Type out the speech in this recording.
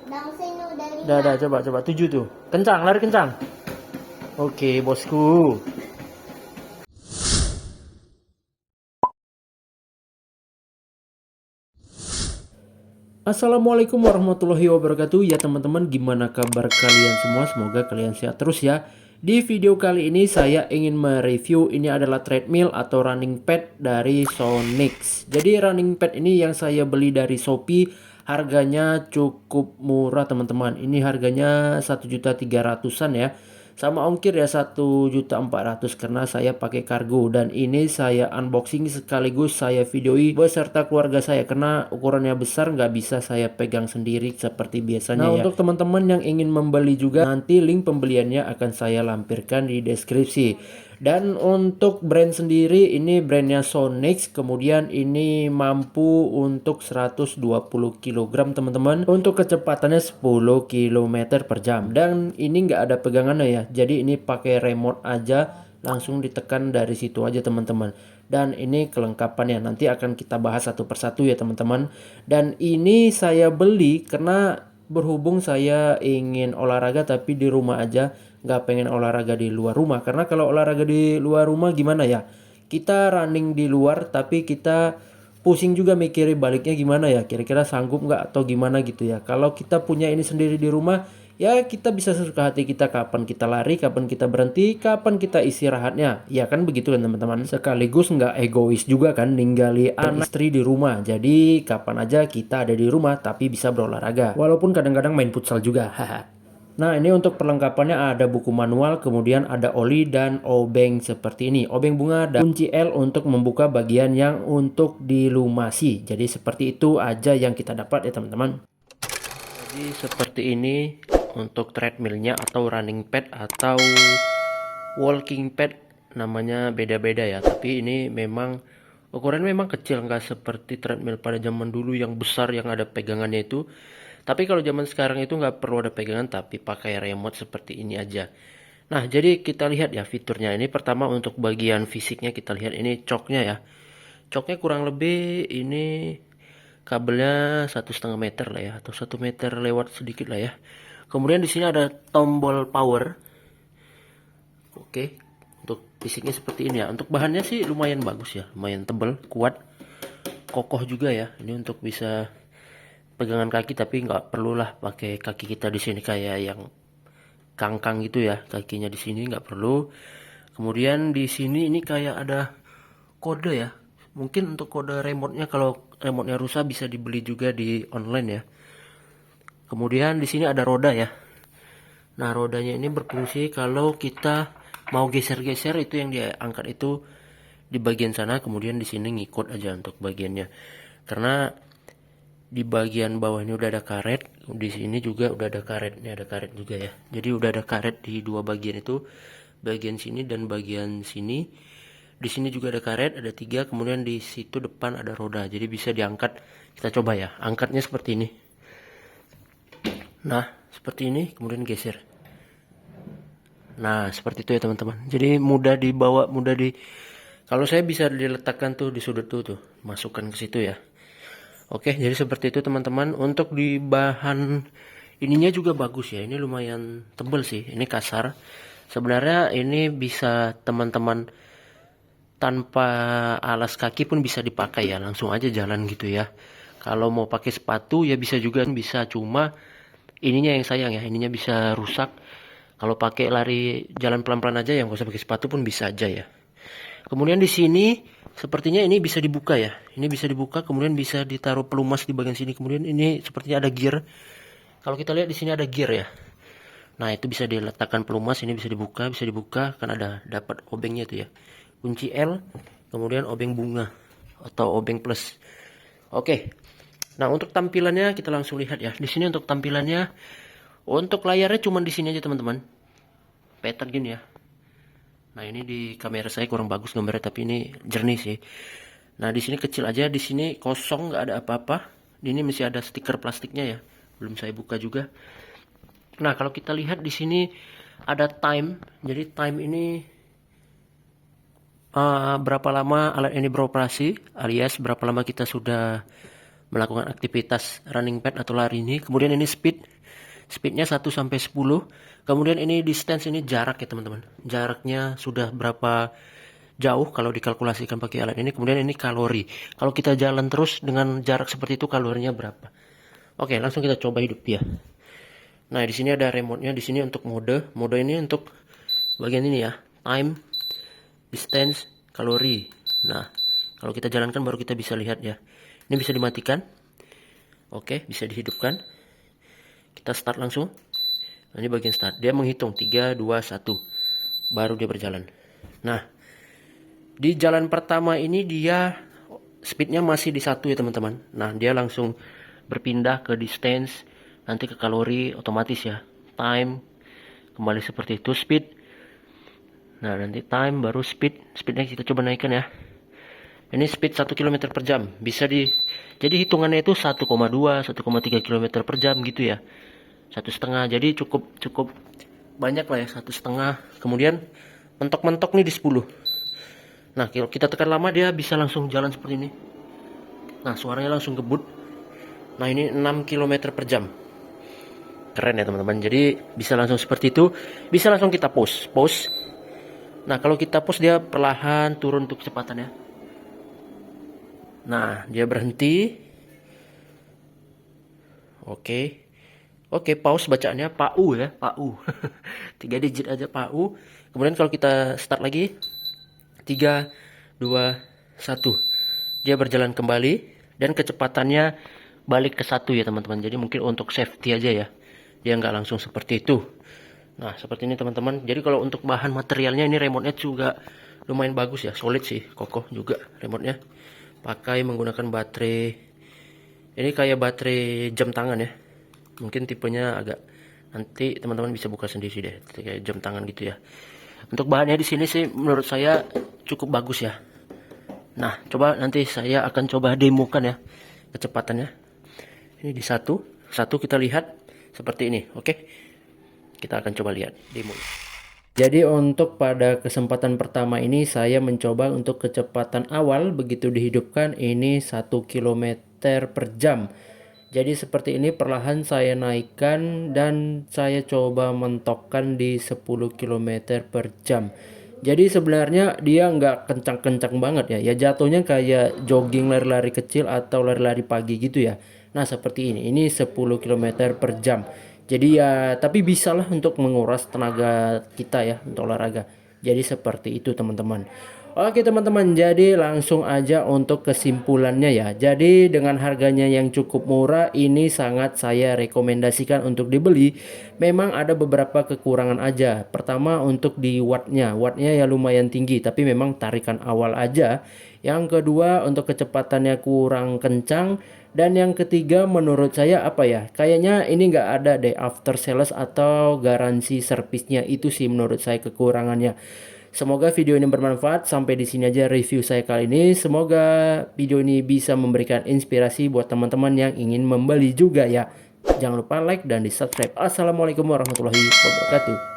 Dah, coba 7 tuh. Kencang, lari kencang. Oke, bosku. Assalamualaikum warahmatullahi wabarakatuh. Ya teman-teman, gimana kabar kalian semua? Semoga kalian sehat terus ya. Di video kali ini saya ingin mereview, ini adalah treadmill atau running pad dari Sonix. Jadi running pad ini yang saya beli dari Shopee, harganya cukup murah teman-teman. Ini harganya 1.300.000-an ya. Sama ongkir ya 1.400.000 karena saya pakai kargo, dan ini saya unboxing sekaligus saya videoi beserta keluarga saya karena ukurannya besar, nggak bisa saya pegang sendiri seperti biasanya. Nah, untuk teman-teman yang ingin membeli juga, nanti link pembeliannya akan saya lampirkan di deskripsi. Dan untuk brand sendiri, ini brandnya Sonix. Kemudian ini mampu untuk 120 kg teman-teman, untuk kecepatannya 10 km per jam, dan ini nggak ada pegangannya ya, jadi ini pakai remote aja, langsung ditekan dari situ aja teman-teman. Dan ini kelengkapannya nanti akan kita bahas satu persatu ya teman-teman. Dan ini saya beli karena berhubung saya ingin olahraga tapi di rumah aja, nggak pengen olahraga di luar rumah. Karena kalau olahraga di luar rumah gimana ya, kita running di luar tapi kita pusing juga mikirin baliknya gimana ya, kira-kira sanggup nggak atau gimana gitu ya. Kalau kita punya ini sendiri di rumah, ya kita bisa sesuka hati kita, kapan kita lari, kapan kita berhenti, kapan kita istirahatnya. Ya kan begitu kan teman-teman. Sekaligus nggak egois juga kan, ninggali anak istri di rumah. Jadi kapan aja kita ada di rumah tapi bisa berolahraga. Walaupun kadang-kadang main futsal juga. Haha. Nah, ini untuk perlengkapannya ada buku manual, kemudian ada oli dan obeng seperti ini. Obeng bunga dan kunci L untuk membuka bagian yang untuk dilumasi. Jadi seperti itu aja yang kita dapat ya teman-teman. Jadi seperti ini untuk treadmillnya atau running pad atau walking pad, namanya beda-beda ya. Tapi ini memang ukurannya memang kecil, nggak seperti treadmill pada zaman dulu yang besar yang ada pegangannya itu. Tapi kalau zaman sekarang itu nggak perlu ada pegangan, tapi pakai remote seperti ini aja. Nah, jadi kita lihat ya fiturnya. Ini pertama untuk bagian fisiknya, kita lihat ini coknya ya. Coknya kurang lebih ini kabelnya 1,5 meter lah ya, atau 1 meter lewat sedikit lah ya. Kemudian di sini ada tombol power. Oke, untuk fisiknya seperti ini ya. Untuk bahannya sih lumayan bagus ya, lumayan tebal, kuat, kokoh juga ya. Ini untuk bisa pegangan kaki, tapi nggak perlulah pakai kaki kita di sini kayak yang kangkang gitu ya, kakinya di sini nggak perlu. Kemudian di sini ini kayak ada kode ya, mungkin untuk kode remote-nya, kalau remote-nya rusak bisa dibeli juga di online ya. Kemudian di sini ada roda ya. Nah, rodanya ini berfungsi kalau kita mau geser-geser, itu yang diangkat itu di bagian sana, kemudian di sini ngikut aja untuk bagiannya. Karena di bagian bawah ini udah ada karet, di sini juga udah ada karet, ini ada karet juga ya. Jadi udah ada karet di dua bagian itu, bagian sini dan bagian sini. Di sini juga ada karet, ada 3, kemudian di situ depan ada roda, jadi bisa diangkat. Kita coba ya, angkatnya seperti ini. Nah, seperti ini, kemudian geser. Nah, seperti itu ya teman-teman. Jadi mudah dibawa, kalau saya bisa diletakkan tuh di sudut tuh, masukkan ke situ ya. Oke, jadi seperti itu teman-teman. Untuk di bahan ininya juga bagus ya. Ini lumayan tebal sih. Ini kasar. Sebenarnya ini bisa teman-teman tanpa alas kaki pun bisa dipakai ya. Langsung aja jalan gitu ya. Kalau mau pakai sepatu ya bisa juga, bisa, cuma ininya yang sayang ya. Ininya bisa rusak. Kalau pakai lari jalan pelan-pelan aja, yang nggak usah pakai sepatu pun bisa aja ya. Kemudian di sini sepertinya ini bisa dibuka ya. Ini bisa dibuka, kemudian bisa ditaruh pelumas di bagian sini. Kemudian ini sepertinya ada gear. Kalau kita lihat di sini ada gear ya. Nah, itu bisa diletakkan pelumas, ini bisa dibuka kan ada dapat obengnya itu ya. Kunci L, kemudian obeng bunga atau obeng plus. Oke. Nah, untuk tampilannya kita langsung lihat ya. Di sini untuk tampilannya, untuk layarnya cuma di sini aja teman-teman. Petak gini ya. Nah, ini di kamera saya kurang bagus gambarnya, tapi ini jernih sih. Nah, di sini kecil aja, di sini kosong, nggak ada apa-apa. Ini masih ada stiker plastiknya ya, belum saya buka juga. Nah, kalau kita lihat di sini ada time. Jadi time ini berapa lama alat ini beroperasi, alias berapa lama kita sudah melakukan aktivitas running pad atau lari ini. Kemudian ini speednya 1 sampai 10. Kemudian ini distance, ini jarak ya teman-teman. Jaraknya sudah berapa jauh kalau dikalkulasikan pakai alat ini. Kemudian ini kalori. Kalau kita jalan terus dengan jarak seperti itu, kalorinya berapa? Oke, langsung kita coba hidup dia. Nah, di sini ada remote-nya. Di sini untuk mode. Mode ini untuk bagian ini ya. Time, distance, kalori. Nah, kalau kita jalankan baru kita bisa lihat ya. Ini bisa dimatikan. Oke, bisa dihidupkan. Kita start langsung. Nah, ini bagian start. Dia menghitung 3, 2, 1. Baru dia berjalan. Nah, di jalan pertama ini dia speednya masih di 1 ya teman-teman. Nah, dia langsung berpindah ke distance, nanti ke kalori otomatis ya. Time kembali seperti itu, speed. Nah, nanti time baru speed. Speednya kita coba naikkan ya. Ini speed 1 km per jam. Bisa jadi hitungannya itu 1,2, 1,3 km per jam gitu ya. 1,5. Jadi cukup banyak lah ya, 1,5. Kemudian mentok-mentok nih di 10. Nah, kalau kita tekan lama dia bisa langsung jalan seperti ini. Nah, suaranya langsung ngebut. Nah, ini 6 km per jam. Keren ya teman-teman. Jadi bisa langsung seperti itu. Bisa langsung kita pause. Nah, kalau kita pause dia perlahan turun untuk kecepatannya. Nah, dia berhenti. Oke, pause bacaannya PAU ya, PAU. 3 digit aja PAU. Kemudian kalau kita start lagi, 3, 2, 1. Dia berjalan kembali dan kecepatannya balik ke 1 ya teman-teman. Jadi mungkin untuk safety aja ya. Dia nggak langsung seperti itu. Nah, seperti ini teman-teman. Jadi kalau untuk bahan materialnya ini remote-nya juga lumayan bagus ya, solid sih, kokoh juga remote-nya. Pakai menggunakan baterai. Ini kayak baterai jam tangan ya. Mungkin tipenya agak, nanti teman-teman bisa buka sendiri deh, kayak jam tangan gitu ya. Untuk bahannya di sini sih menurut saya cukup bagus ya. Nah, coba nanti saya akan coba demokan ya kecepatannya. Ini di satu kita lihat seperti ini. Oke. Kita akan coba lihat demo. Jadi untuk pada kesempatan pertama ini saya mencoba untuk kecepatan awal begitu dihidupkan ini 1 km per jam. Jadi seperti ini perlahan saya naikkan dan saya coba mentokkan di 10 km per jam. Jadi sebenarnya dia nggak kencang-kencang banget ya. Ya jatuhnya kayak jogging lari-lari kecil atau lari-lari pagi gitu ya. Nah seperti ini. Ini 10 km per jam. Jadi ya tapi bisalah untuk menguras tenaga kita ya untuk olahraga. Jadi seperti itu teman-teman. Oke teman-teman, jadi langsung aja untuk kesimpulannya ya. Jadi dengan harganya yang cukup murah ini sangat saya rekomendasikan untuk dibeli. Memang ada beberapa kekurangan aja. Pertama untuk di wattnya ya lumayan tinggi tapi memang tarikan awal aja. Yang kedua untuk kecepatannya kurang kencang. Dan yang ketiga menurut saya apa ya, kayaknya ini nggak ada deh after sales atau garansi servisnya, itu sih menurut saya kekurangannya. Semoga video ini bermanfaat. Sampai di sini aja review saya kali ini. Semoga video ini bisa memberikan inspirasi buat teman-teman yang ingin membeli juga ya. Jangan lupa like dan di subscribe. Assalamualaikum warahmatullahi wabarakatuh.